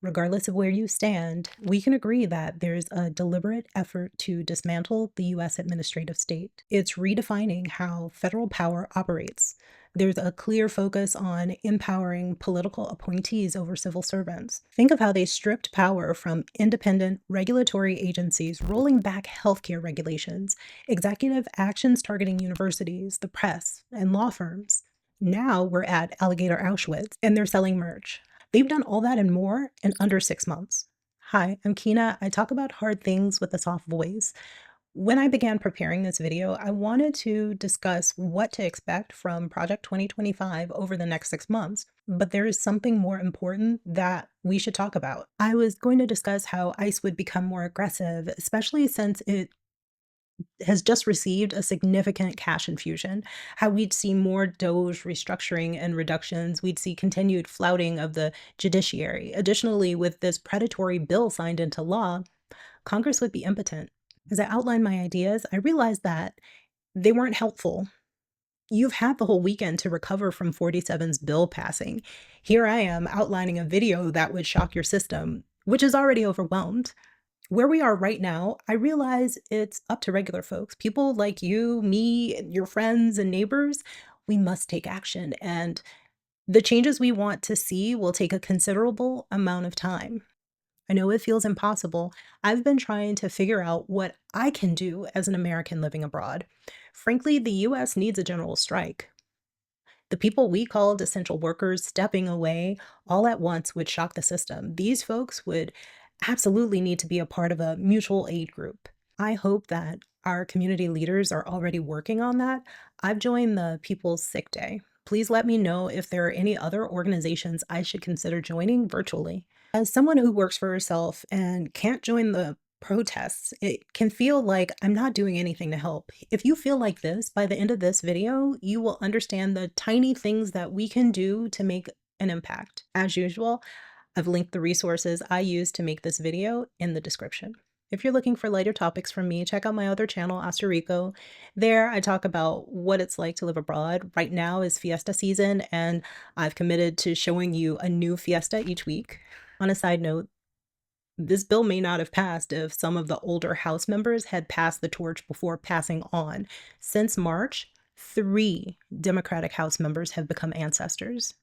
Regardless of where you stand, we can agree that there's a deliberate effort to dismantle the US administrative state. It's redefining how federal power operates. There's a clear focus on empowering political appointees over civil servants. Think of how they stripped power from independent regulatory agencies, rolling back healthcare regulations, executive actions targeting universities, the press, and law firms. Now we're at Alligator Auschwitz and they're selling merch. They've done all that and more in under 6 months. Hi, I'm Kina. I talk about hard things with a soft voice. When I began preparing this video, I wanted to discuss what to expect from Project 2025 over the next 6 months, but there is something more important that we should talk about. I was going to discuss how ICE would become more aggressive, especially since it has just received a significant cash infusion, how we'd see more Doge restructuring and reductions, we'd see continued flouting of the judiciary. Additionally, with this predatory bill signed into law, Congress would be impotent. As I outlined my ideas, I realized that they weren't helpful. You've had the whole weekend to recover from 47's bill passing. Here I am outlining a video that would shock your system, which is already overwhelmed. Where we are right now, I realize it's up to regular folks, people like you, me, and your friends and neighbors. We must take action, and the changes we want to see will take a considerable amount of time. I know it feels impossible. I've been trying to figure out what I can do as an American living abroad. Frankly, the US needs a general strike. The people we called essential workers stepping away all at once would shock the system. These folks would absolutely need to be a part of a mutual aid group. I hope that our community leaders are already working on that. I've joined the People's Sick Day. Please let me know if there are any other organizations I should consider joining virtually. As someone who works for herself and can't join the protests, it can feel like I'm not doing anything to help. If you feel like this, by the end of this video, you will understand the tiny things that we can do to make an impact. As usual, I've linked the resources I used to make this video in the description. If you're looking for lighter topics from me, check out my other channel, Rico. There, I talk about what it's like to live abroad. Right now is fiesta season, and I've committed to showing you a new fiesta each week. On a side note, this bill may not have passed if some of the older House members had passed the torch before passing on. Since March, 3 Democratic House members have become ancestors.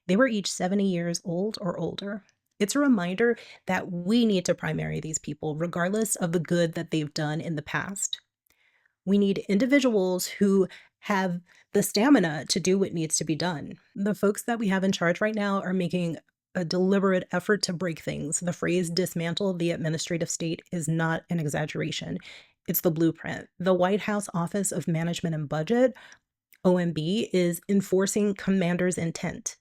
They were each 70 years old or older. It's a reminder that we need to primary these people, regardless of the good that they've done in the past. We need individuals who have the stamina to do what needs to be done. The folks that we have in charge right now are making a deliberate effort to break things. The phrase dismantle the administrative state is not an exaggeration. It's the blueprint. The White House Office of Management and Budget, OMB, is enforcing commander's intent.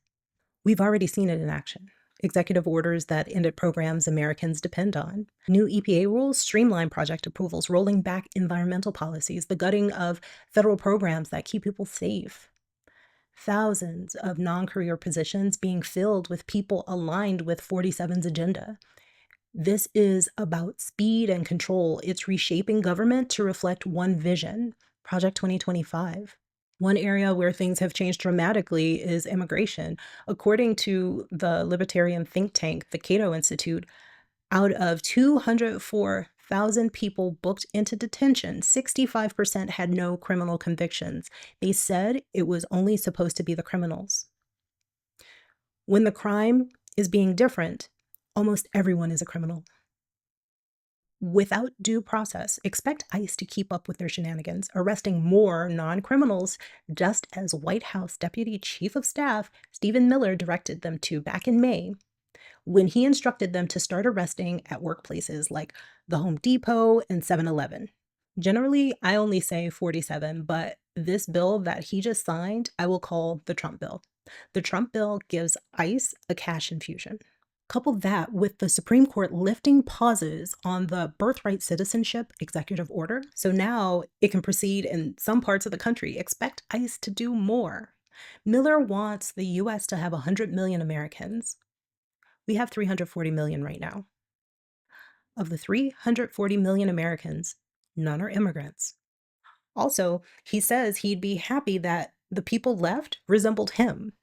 We've already seen it in action. Executive orders that ended programs Americans depend on. New EPA rules streamline project approvals, rolling back environmental policies, the gutting of federal programs that keep people safe. Thousands of non-career positions being filled with people aligned with 47's agenda. This is about speed and control. It's reshaping government to reflect one vision, Project 2025. One area where things have changed dramatically is immigration. According to the libertarian think tank, the Cato Institute, out of 204,000 people booked into detention, 65% had no criminal convictions. They said it was only supposed to be the criminals. When the crime is being different, almost everyone is a criminal. Without due process, expect ICE to keep up with their shenanigans, arresting more non-criminals, just as White House Deputy Chief of Staff Stephen Miller directed them to back in May, when he instructed them to start arresting at workplaces like the Home Depot and 7-Eleven. Generally, I only say 47, but this bill that he just signed, I will call the Trump bill. The Trump bill gives ICE a cash infusion. Couple that with the Supreme Court lifting pauses on the birthright citizenship executive order. So now it can proceed in some parts of the country. Expect ICE to do more. Miller wants the US to have 100 million Americans. We have 340 million right now. Of the 340 million Americans, none are immigrants. Also, he says he'd be happy that the people left resembled him.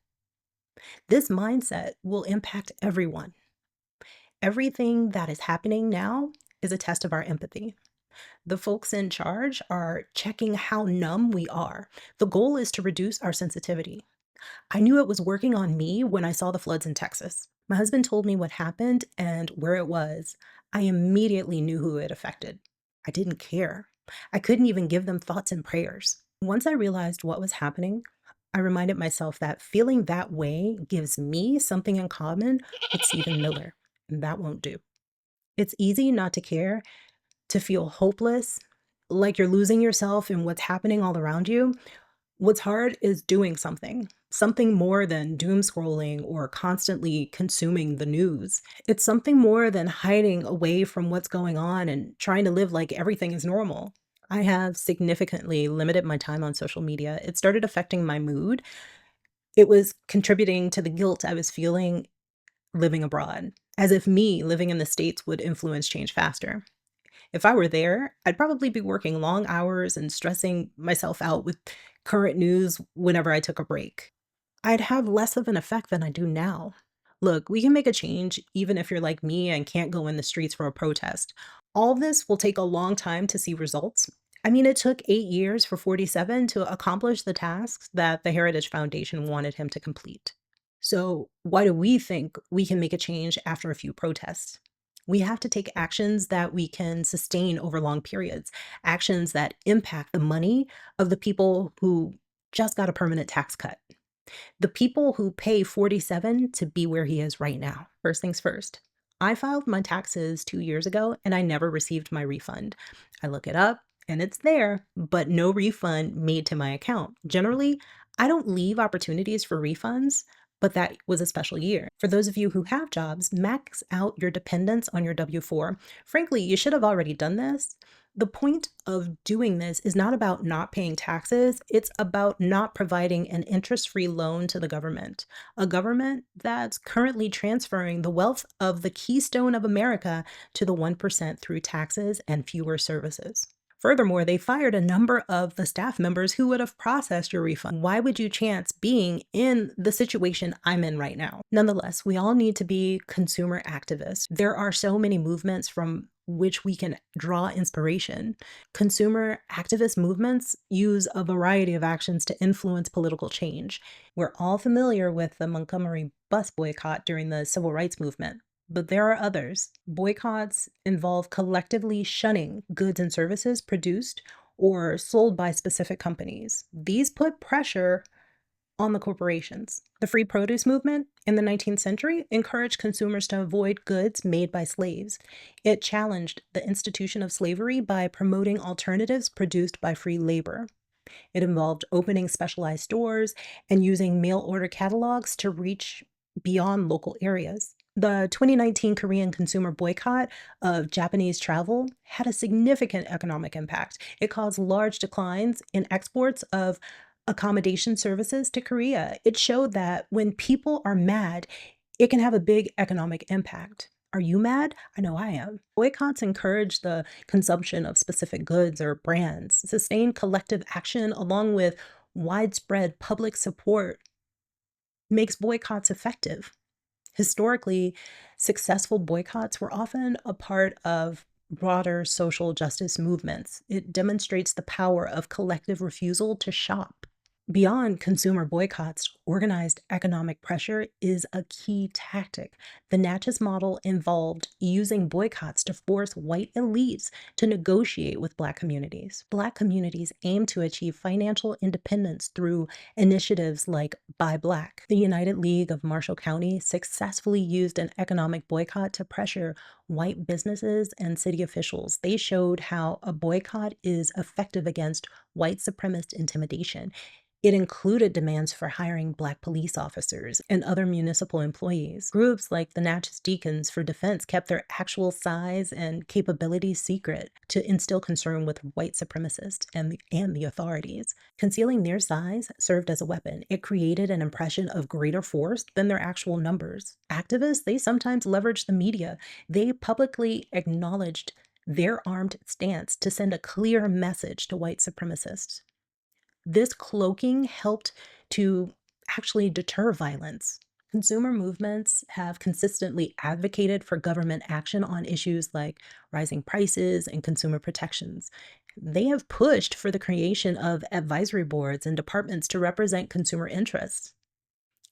This mindset will impact everyone. Everything that is happening now is a test of our empathy. The folks in charge are checking how numb we are. The goal is to reduce our sensitivity. I knew it was working on me when I saw the floods in Texas. My husband told me what happened and where it was. I immediately knew who it affected. I didn't care. I couldn't even give them thoughts and prayers. Once I realized what was happening, I reminded myself that feeling that way gives me something in common with Stephen Miller, and that won't do. It's easy not to care, to feel hopeless, like you're losing yourself in what's happening all around you. What's hard is doing something more than doom scrolling or constantly consuming the news. It's something more than hiding away from what's going on and trying to live like everything is normal. I have significantly limited my time on social media. It started affecting my mood. It was contributing to the guilt I was feeling living abroad, as if me living in the States would influence change faster. If I were there, I'd probably be working long hours and stressing myself out with current news whenever I took a break. I'd have less of an effect than I do now. Look, we can make a change even if you're like me and can't go in the streets for a protest. All this will take a long time to see results. I mean, it took 8 years for 47 to accomplish the tasks that the Heritage Foundation wanted him to complete. So, why do we think we can make a change after a few protests? We have to take actions that we can sustain over long periods, actions that impact the money of the people who just got a permanent tax cut, the people who pay 47 to be where he is right now. First things first. I filed my taxes 2 years ago and I never received my refund. I look it up and it's there, but no refund made to my account. Generally, I don't leave opportunities for refunds, but that was a special year. For those of you who have jobs, max out your dependents on your W 4. Frankly, you should have already done this. The point of doing this is not about not paying taxes, it's about not providing an interest free loan to the government, a government that's currently transferring the wealth of the keystone of America to the 1% through taxes and fewer services. Furthermore, they fired a number of the staff members who would have processed your refund. Why would you chance being in the situation I'm in right now? Nonetheless, we all need to be consumer activists. There are so many movements from which we can draw inspiration. Consumer activist movements use a variety of actions to influence political change. We're all familiar with the Montgomery bus boycott during the civil rights movement. But there are others. Boycotts involve collectively shunning goods and services produced or sold by specific companies. These put pressure on the corporations. The free produce movement in the 19th century encouraged consumers to avoid goods made by slaves. It challenged the institution of slavery by promoting alternatives produced by free labor. It involved opening specialized stores and using mail order catalogs to reach beyond local areas. The 2019 Korean consumer boycott of Japanese travel had a significant economic impact. It caused large declines in exports of accommodation services to Korea. It showed that when people are mad, it can have a big economic impact. Are you mad? I know I am. Boycotts encourage the consumption of specific goods or brands. Sustained collective action, along with widespread public support, makes boycotts effective. Historically, successful boycotts were often a part of broader social justice movements. It demonstrates the power of collective refusal to shop. Beyond consumer boycotts, organized economic pressure is a key tactic. The Natchez model involved using boycotts to force white elites to negotiate with Black communities. Black communities aim to achieve financial independence through initiatives like Buy Black. The United League of Marshall County successfully used an economic boycott to pressure white businesses and city officials. They showed how a boycott is effective against white supremacist intimidation. It included demands for hiring Black police officers and other municipal employees. Groups like the Natchez Deacons for Defense kept their actual size and capabilities secret to instill concern with white supremacists and the authorities. Concealing their size served as a weapon. It created an impression of greater force than their actual numbers. Activists, they sometimes leveraged the media. They publicly acknowledged their armed stance to send a clear message to white supremacists. This cloaking helped to actually deter violence. Consumer movements have consistently advocated for government action on issues like rising prices and consumer protections. They have pushed for the creation of advisory boards and departments to represent consumer interests.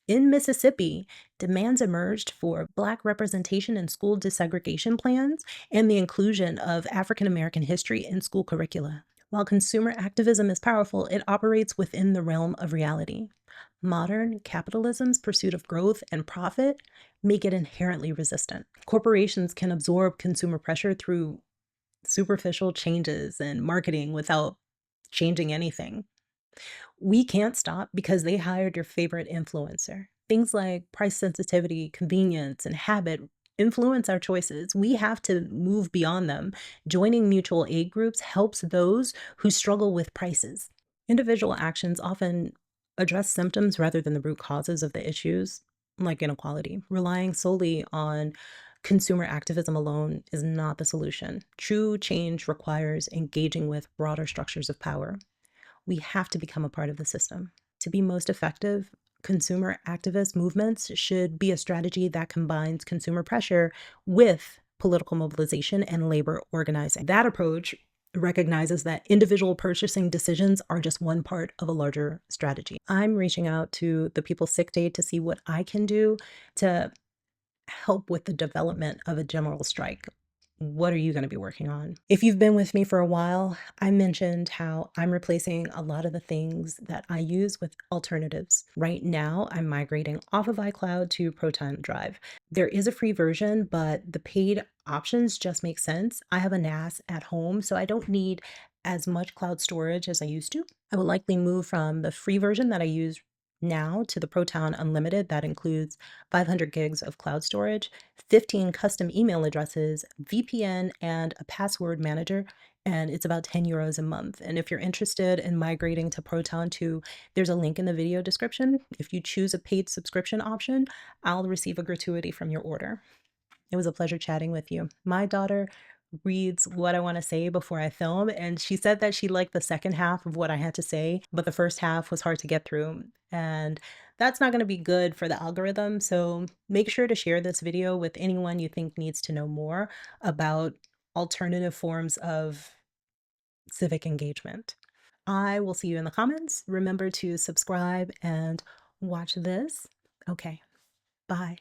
In Mississippi, demands emerged for Black representation in school desegregation plans and the inclusion of African American history in school curricula. While consumer activism is powerful, it operates within the realm of reality. Modern capitalism's pursuit of growth and profit make it inherently resistant. Corporations can absorb consumer pressure through superficial changes in marketing without changing anything. We can't stop because they hired your favorite influencer. Things like price sensitivity, convenience, and habit influence our choices. We have to move beyond them. Joining mutual aid groups helps those who struggle with prices. Individual actions often address symptoms rather than the root causes of the issues, like inequality. Relying solely on consumer activism alone is not the solution. True change requires engaging with broader structures of power. We have to become a part of the system. To be most effective, consumer activist movements should be a strategy that combines consumer pressure with political mobilization and labor organizing. That approach recognizes that individual purchasing decisions are just one part of a larger strategy. I'm reaching out to the People's Sick Day to see what I can do to help with the development of a general strike. What are you going to be working on? If you've been with me for a while, I mentioned how I'm replacing a lot of the things that I use with alternatives. Right now, I'm migrating off of iCloud to Proton Drive. There is a free version, but the paid options just make sense. I have a NAS at home, so I don't need as much cloud storage as I used to. I will likely move from the free version that I use now to the Proton Unlimited that includes 500 gigs of cloud storage, 15 custom email addresses, VPN, and a password manager. And it's about 10 euros a month. And if you're interested in migrating to Proton 2, there's a link in the video description. If you choose a paid subscription option, I'll receive a gratuity from your order. It was a pleasure chatting with you. My daughter reads what I want to say before I film, and she said that she liked the second half of what I had to say, but the first half was hard to get through. And that's not going to be good for the algorithm. So make sure to share this video with anyone you think needs to know more about alternative forms of civic engagement. I will see you in the comments. Remember to subscribe and watch this. Okay, bye.